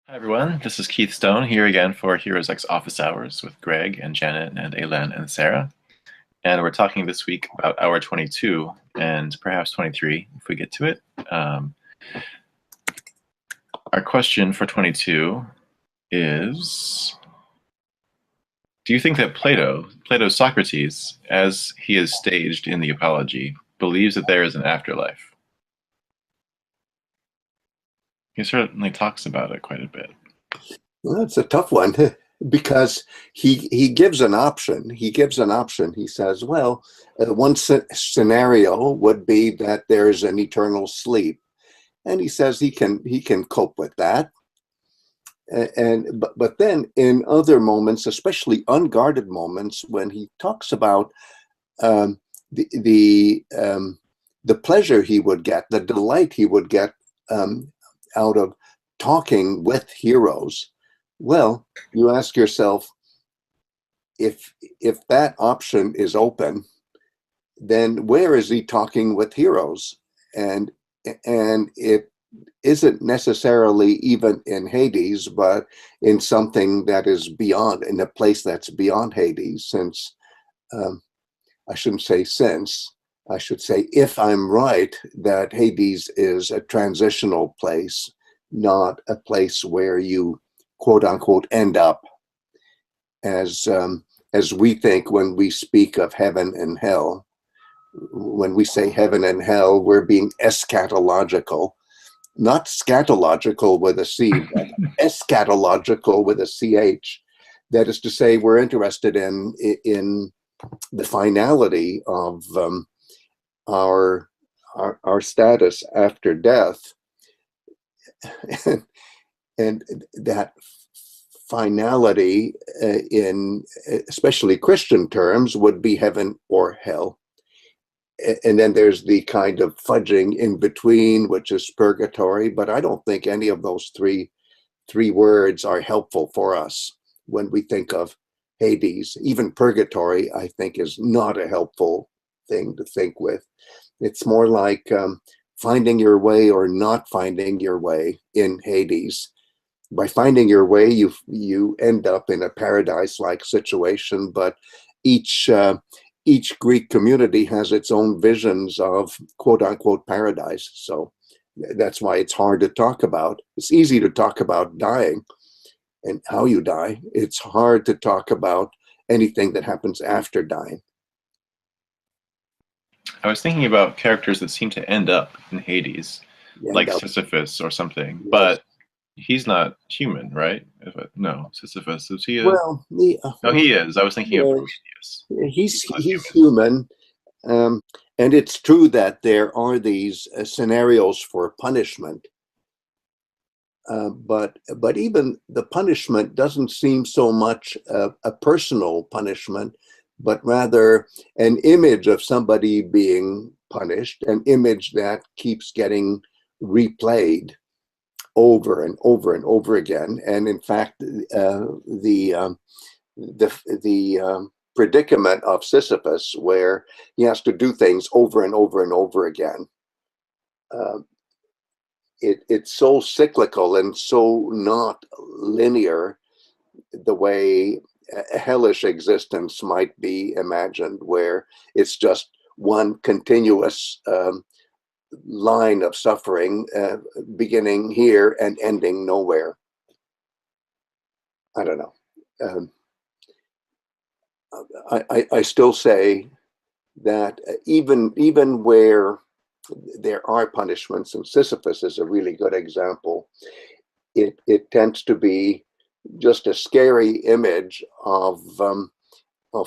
Hi everyone, this is Keith Stone here again for HeroesX Office Hours with Greg and Janet and Aylan and Sarah. And we're talking this week about hour 22 and perhaps 23 if we get to it. Our question for 22 is, do you think that Plato's Socrates, as he is staged in the Apology, believes that there is an afterlife? He certainly talks about it quite a bit. Well, that's a tough one because he gives an option. He gives an option. He says, well, one scenario would be that there's an eternal sleep. And he says he can cope with that. But then in other moments, especially unguarded moments, when he talks about um, the pleasure he would get, the delight he would get out of talking with heroes, well, you ask yourself, if that option is open, then where is he talking with heroes? And it isn't necessarily even in Hades, but in something that is beyond, in a place that's beyond Hades, since I shouldn't say since, I should say if I'm right, that Hades is a transitional place, not a place where you quote unquote end up as we think when we speak of heaven and hell. When we say heaven and hell, we're being eschatological, not scatological with a C, but eschatological with a CH. That is to say, we're interested in the finality of our status after death, and that finality in especially Christian terms would be heaven or hell. And then there's the kind of fudging in between, which is purgatory. But I don't think any of those three words are helpful for us when we think of Hades. Even purgatory, I think, is not a helpful thing to think with. It's more like finding your way or not finding your way in Hades. By finding your way, you end up in a paradise-like situation, but each Greek community has its own visions of quote unquote paradise. So that's why it's hard to talk about. It's easy to talk about dying and how you die. It's hard to talk about anything that happens after dying. I was thinking about characters that seem to end up in Hades, like And Sisyphus or something, yes. but he's not human, right? No, Sisyphus, is he a... Well, No, he is. I was thinking of yeah, Prometheus. He's not he's human. human, and it's true that there are these scenarios for punishment. But even the punishment doesn't seem so much a personal punishment, but rather an image of somebody being punished, an image that keeps getting replayed over and over and over again. And in fact, the predicament of Sisyphus, where he has to do things over and over and over again. Uh, it's so cyclical and so not linear, the way a hellish existence might be imagined, where it's just one continuous line of suffering, beginning here and ending nowhere. I don't know. I still say that even where there are punishments, and Sisyphus is a really good example, it tends to be just a scary image of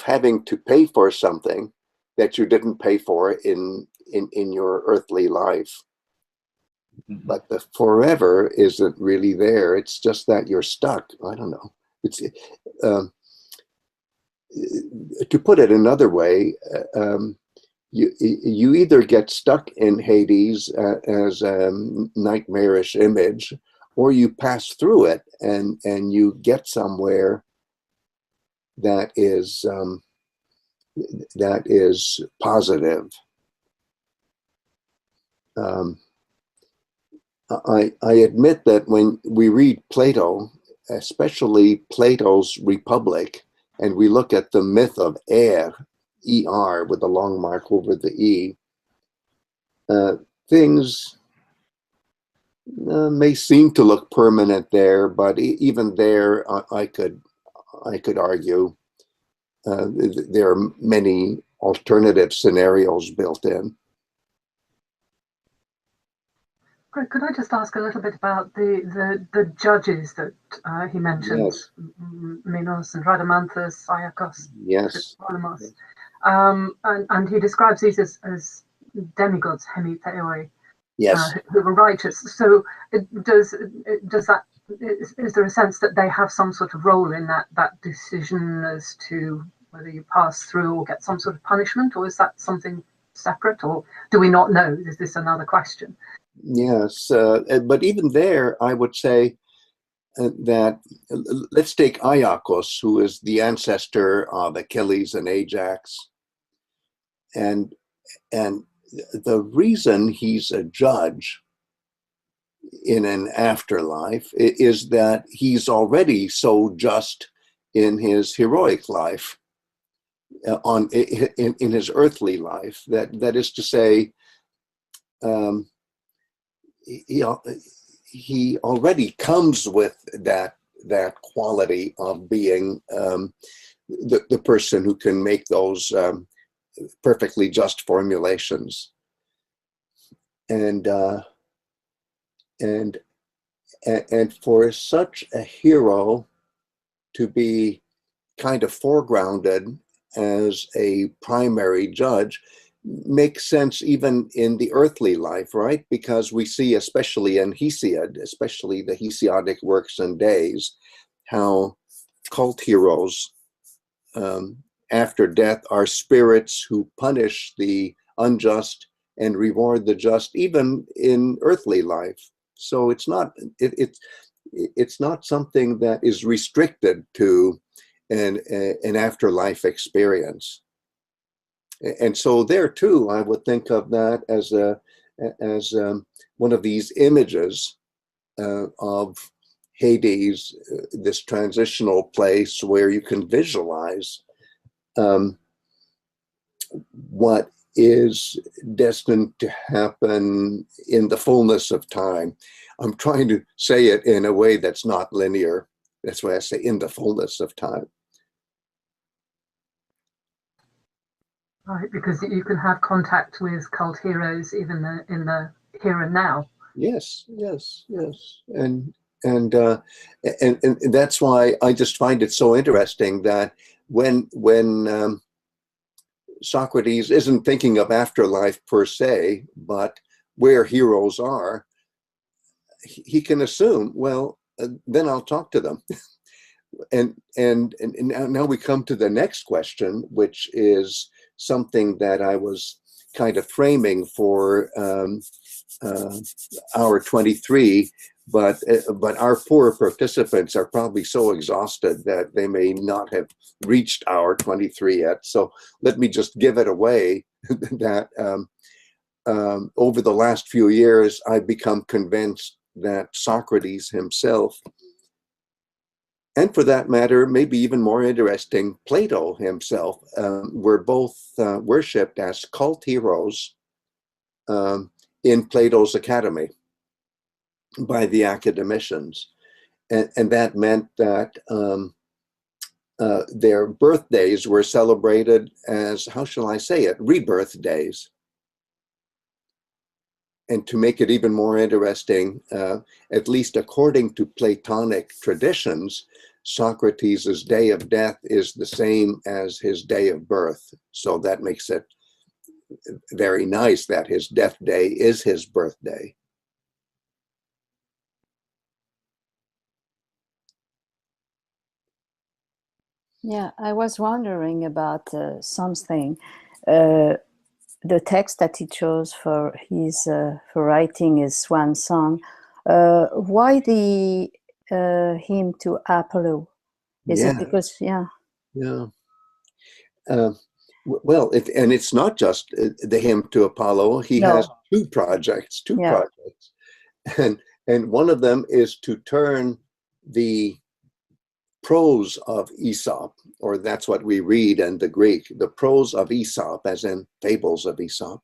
having to pay for something that you didn't pay for in your earthly life. Mm-hmm. But the forever isn't really there. It's just that you're stuck. I don't know. It's um, to put it another way. You either get stuck in Hades as a nightmarish image, or you pass through it and you get somewhere that is positive. Um, I admit that when we read Plato, especially Plato's Republic, and we look at the myth of Er, with the long mark over the E, things may seem to look permanent there, but even there, I could argue there are many alternative scenarios built in. Greg, could I just ask a little bit about the judges that he mentioned? Yes. Minos and Rhadamanthus, Iacchos, Yes. Triptolemus. And he describes these as demigods, hemitheoi, Yes. who were righteous. So does that, is there a sense that they have some sort of role in that decision as to whether you pass through or get some sort of punishment, or is that something separate, or do we not know? Is this another question? Yes, but even there, I would say that let's take Iacchos, who is the ancestor of Achilles and Ajax, and the reason he's a judge in an afterlife is that he's already so just in his heroic life, in his earthly life. That is to say, he already comes with that quality of being the person who can make those perfectly just formulations, and for such a hero to be kind of foregrounded as a primary judge makes sense even in the earthly life, right? Because we see, especially in Hesiod, especially the Hesiodic works and days, how cult heroes after death are spirits who punish the unjust and reward the just, even in earthly life. So it's not something that is restricted to an afterlife experience. And so there too, I would think of that as one of these images of Hades, this transitional place where you can visualize what is destined to happen in the fullness of time. I'm trying to say it in a way that's not linear. That's why I say in the fullness of time. Right, because you can have contact with cult heroes even in the here and now. Yes, yes, yes, and that's why I just find it so interesting that when Socrates isn't thinking of afterlife per se, but where heroes are, he can assume, well, then I'll talk to them. And now we come to the next question, which is something that I was kind of framing for hour 23, but our poor participants are probably so exhausted that they may not have reached hour 23 yet. So let me just give it away that over the last few years, I've become convinced that Socrates himself, and for that matter, maybe even more interesting, Plato himself, were both worshipped as cult heroes in Plato's academy by the academicians. And that meant that their birthdays were celebrated as, how shall I say it, rebirth days. And to make it even more interesting, at least according to Platonic traditions, Socrates' day of death is the same as his day of birth. So that makes it very nice that his death day is his birthday. Yeah, I was wondering about something. The text that he chose for his for writing his swan song. Why the hymn to Apollo? Is it because well, and it's not just the hymn to Apollo. He has two projects. and one of them is to turn the prose of Aesop, or that's what we read in the Greek, the prose of Aesop, as in fables of Aesop,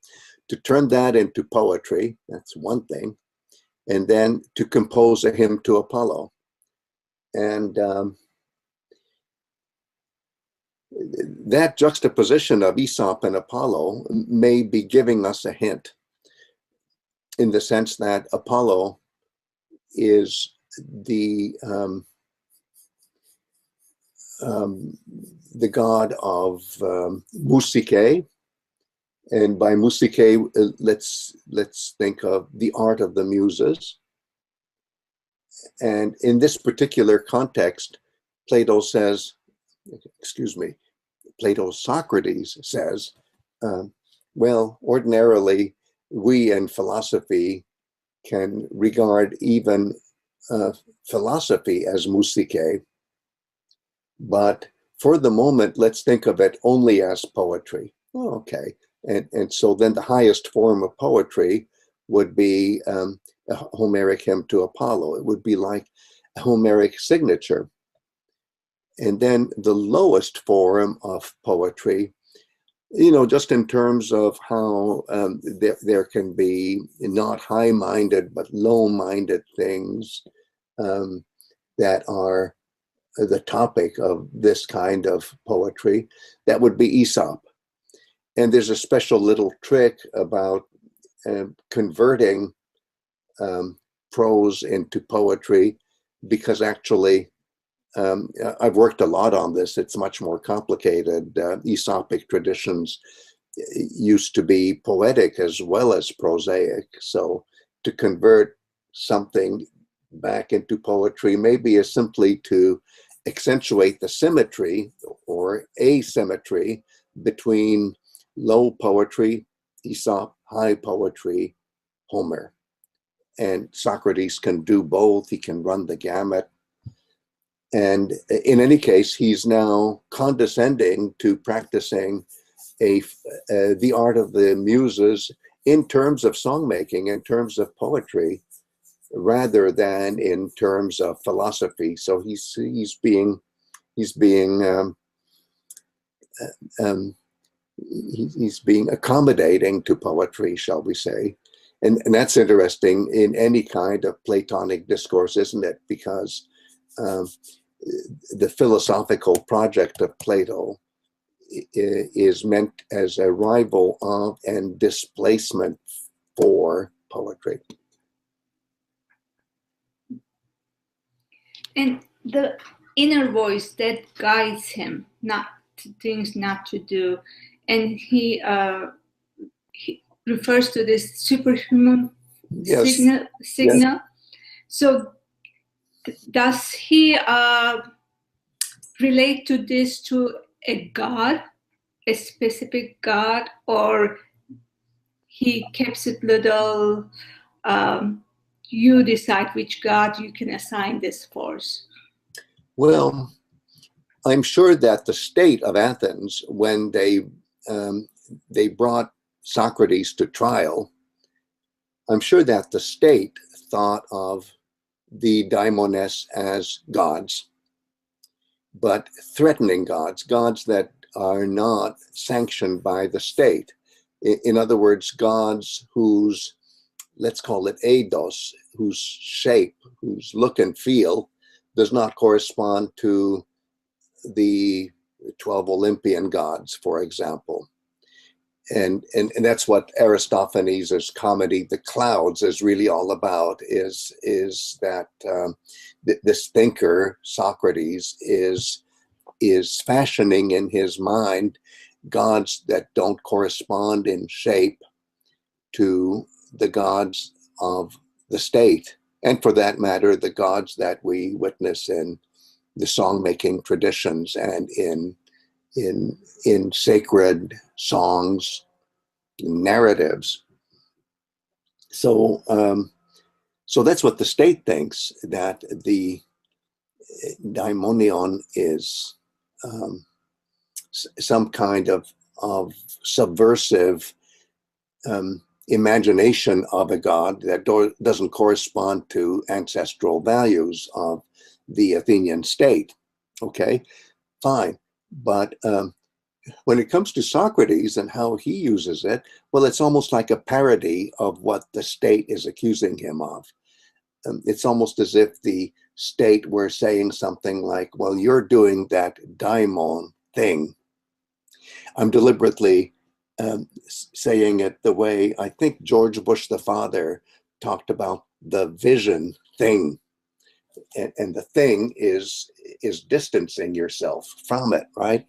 to turn that into poetry. That's one thing. And then to compose a hymn to Apollo. And that juxtaposition of Aesop and Apollo may be giving us a hint, in the sense that Apollo is the god of Musicae, and by Musicae, let's think of the art of the muses. And in this particular context, Plato says, Socrates says, well, ordinarily, we in philosophy can regard even philosophy as Musicae, but for the moment, let's think of it only as poetry. Oh, okay. And so then the highest form of poetry would be a Homeric hymn to Apollo. It would be like a Homeric signature. And then the lowest form of poetry, just in terms of how there can be not high-minded, but low-minded things that are the topic of this kind of poetry, that would be Aesop. And there's a special little trick about converting prose into poetry, because actually, I've worked a lot on this. It's much more complicated. Aesopic traditions used to be poetic as well as prosaic. So to convert something back into poetry maybe is simply to accentuate the symmetry or asymmetry between low poetry, Aesop, high poetry, Homer. And Socrates can do both. He can run the gamut. And in any case, he's now condescending to practicing the art of the muses in terms of songmaking, in terms of poetry, rather than in terms of philosophy. So he's being accommodating to poetry, shall we say. And that's interesting in any kind of Platonic discourse, isn't it? Because the philosophical project of Plato is meant as a rival of and displacement for poetry. And the inner voice that guides him, things not to do, and he refers to this superhuman signal. Yes. So does he relate to this to a god, a specific god, or he keeps it little, you decide which god you can assign this force? Well, I'm sure that the state of Athens, when they brought Socrates to trial, I'm sure that the state thought of the daimones as gods, but threatening gods, gods that are not sanctioned by the state. In other words, gods whose, let's call it eidos, whose shape, whose look and feel does not correspond to the 12 Olympian gods, for example. And that's what Aristophanes' comedy, The Clouds, is really all about, is that this thinker, Socrates, is fashioning in his mind gods that don't correspond in shape to the gods of the state, and for that matter, the gods that we witness in the song-making traditions and in sacred songs, narratives. So that's what the state thinks, that the daimonion is some kind of subversive imagination of a god that doesn't correspond to ancestral values of the Athenian state. Okay, fine. But when it comes to Socrates and how he uses it, well, it's almost like a parody of what the state is accusing him of. It's almost as if the state were saying something like, well, you're doing that daimon thing. I'm deliberately saying it the way I think George Bush the father talked about the vision thing. And the thing is distancing yourself from it, right?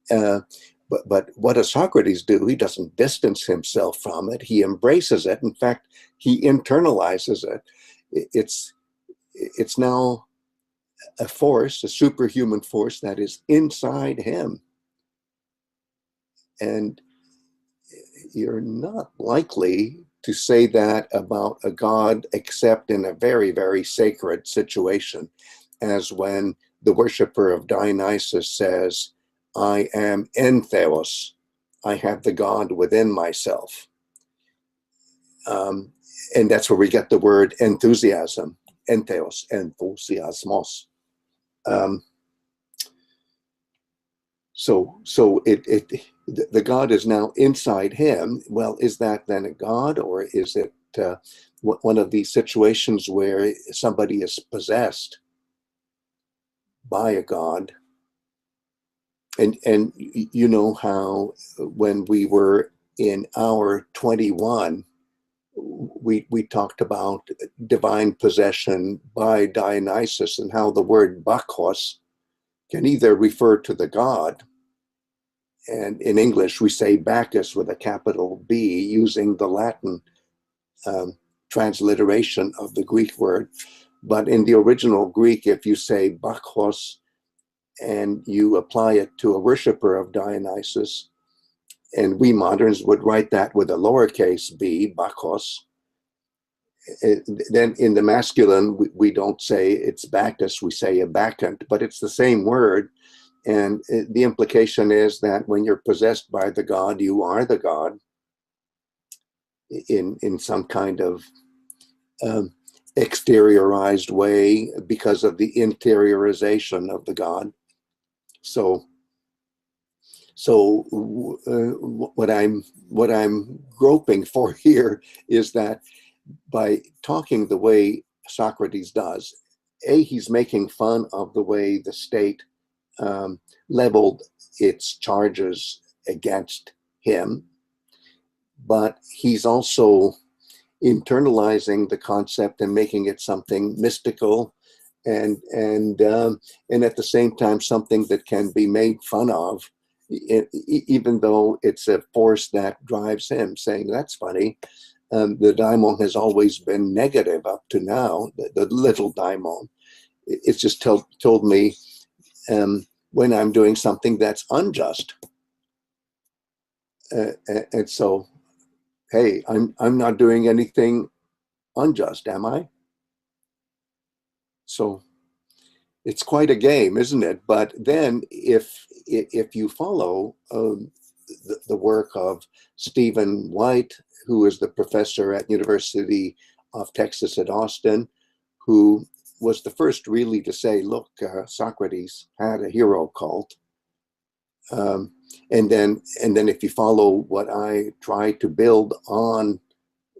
But what does Socrates do? He doesn't distance himself from it. He embraces it. In fact, he internalizes it. It's now a force, a superhuman force that is inside him. And you're not likely to say that about a god except in a very, very sacred situation, as when the worshiper of Dionysus says, I am entheos, I have the god within myself. And that's where we get the word enthusiasm, entheos, enthusiasmos. So the god is now inside him. Well, is that then a god, or is it one of these situations where somebody is possessed by a god? And you know how when we were in hour 21, we talked about divine possession by Dionysus, and how the word Bacchus can either refer to the god, and in English we say Bacchus with a capital B, using the Latin transliteration of the Greek word. But in the original Greek, if you say Bacchus and you apply it to a worshiper of Dionysus, and we moderns would write that with a lowercase b, Bacchus, then in the masculine, we don't say it's Bacchus, we say a bacchant, but it's the same word. And the implication is that when you're possessed by the god, you are the god in some kind of exteriorized way because of the interiorization of the god. So what I'm groping for here is that by talking the way Socrates does, he's making fun of the way the state leveled its charges against him, but he's also internalizing the concept and making it something mystical, and at the same time something that can be made fun of, even though it's a force that drives him, saying, that's funny. The daimon has always been negative up to now, the little daimon. It's just told me when I'm doing something that's unjust. And so, hey, I'm not doing anything unjust, am I? So it's quite a game, isn't it? But then if you follow the work of Stephen White, who is the professor at University of Texas at Austin, who was the first really to say, look, Socrates had a hero cult. And then if you follow what I try to build on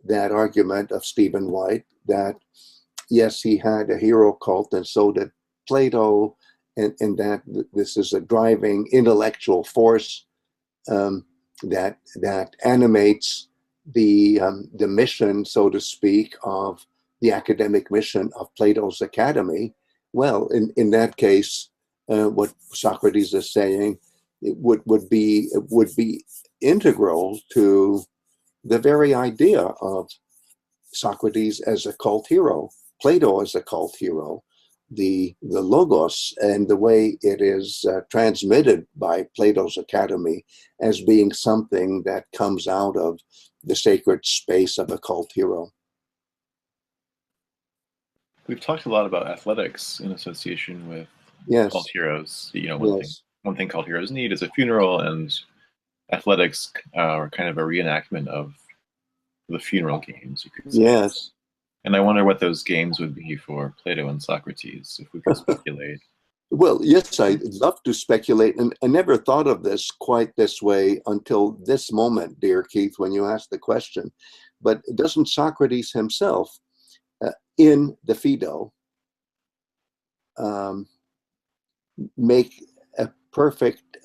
that argument of Stephen White, that yes, he had a hero cult, and so did Plato, and that this is a driving intellectual force that animates the mission, so to speak, of the academic mission of Plato's Academy. Well, in that case, what Socrates is saying, it would be integral to the very idea of Socrates as a cult hero, Plato as a cult hero, the logos and the way it is transmitted by Plato's Academy as being something that comes out of the sacred space of a cult hero. We've talked a lot about athletics in association with cult heroes. You know, one thing cult heroes need is a funeral, and athletics are kind of a reenactment of the funeral games, you could say. Yes. And I wonder what those games would be for Plato and Socrates, if we could speculate. Well, yes, I'd love to speculate, and I never thought of this quite this way until this moment, dear Keith, when you asked the question. But doesn't Socrates himself, in the Phaedo, make a perfect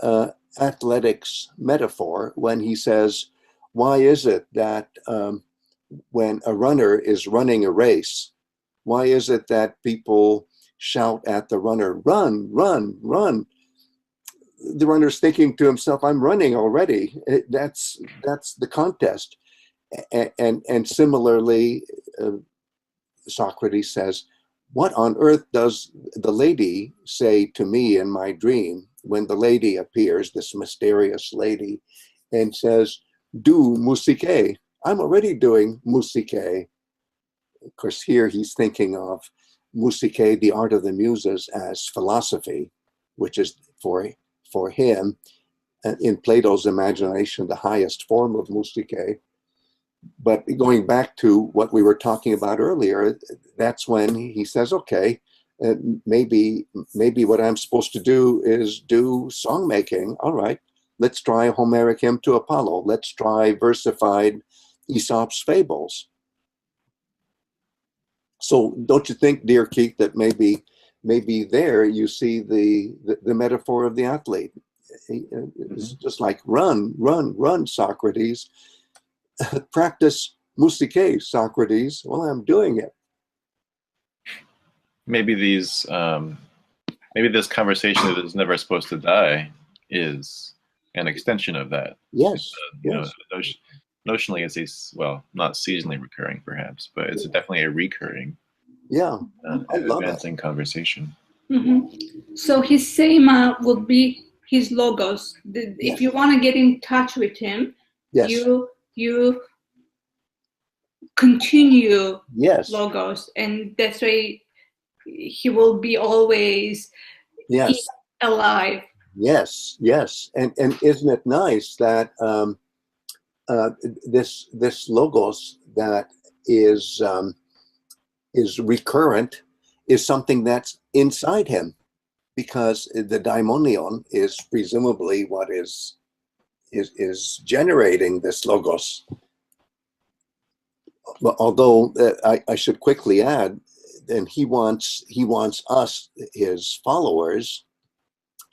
athletics metaphor when he says, why is it that when a runner is running a race, why is it that people shout at the runner, run, run, run? The runner's thinking to himself, I'm running already. That's the contest. And similarly, Socrates says, what on earth does the lady say to me in my dream when the lady appears, this mysterious lady, and says, do musike? I'm already doing musike. Of course, here he's thinking of musike, the art of the muses, as philosophy, which is for him, in Plato's imagination, the highest form of musike. But going back to what we were talking about earlier, that's when he says, okay, maybe what I'm supposed to do is do song making. All right, let's try a Homeric hymn to Apollo. Let's try versified Aesop's fables. So don't you think, dear Keith, that maybe there you see the metaphor of the athlete? It's just like run, run, run, Socrates. Practice musike, Socrates. Well, I'm doing it. Maybe these, maybe this conversation that is never supposed to die is an extension of that. Yes. You yes. know, notionally, it's well, not seasonally recurring, perhaps, but it's definitely a recurring, I love advancing conversation. Mm-hmm. So his sema would be his logos. If you want to get in touch with him, you continue logos, and that's why he will be always alive. Yes, yes, and isn't it nice that this logos that is recurrent is something that's inside him, because the daimonion is presumably what is generating this logos. Although I should quickly add, and he wants us, his followers,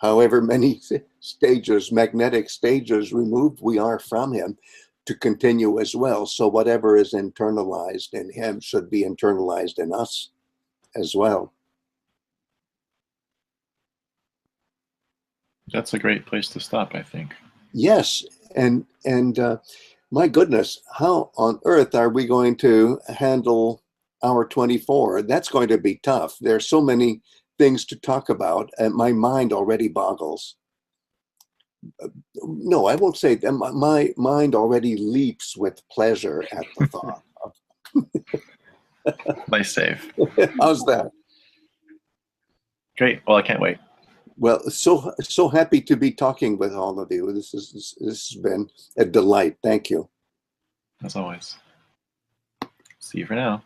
however many stages, magnetic stages removed we are from him, to continue as well. So whatever is internalized in him should be internalized in us as well. That's a great place to stop, I think. Yes, and my goodness, how on earth are we going to handle hour 24? That's going to be tough. There are so many things to talk about, and my mind already boggles. No, I won't say that. My mind already leaps with pleasure at the thought. Nice save. How's that? Great. Well, I can't wait. Well, so happy to be talking with all of you. This has been a delight. Thank you. As always. See you for now.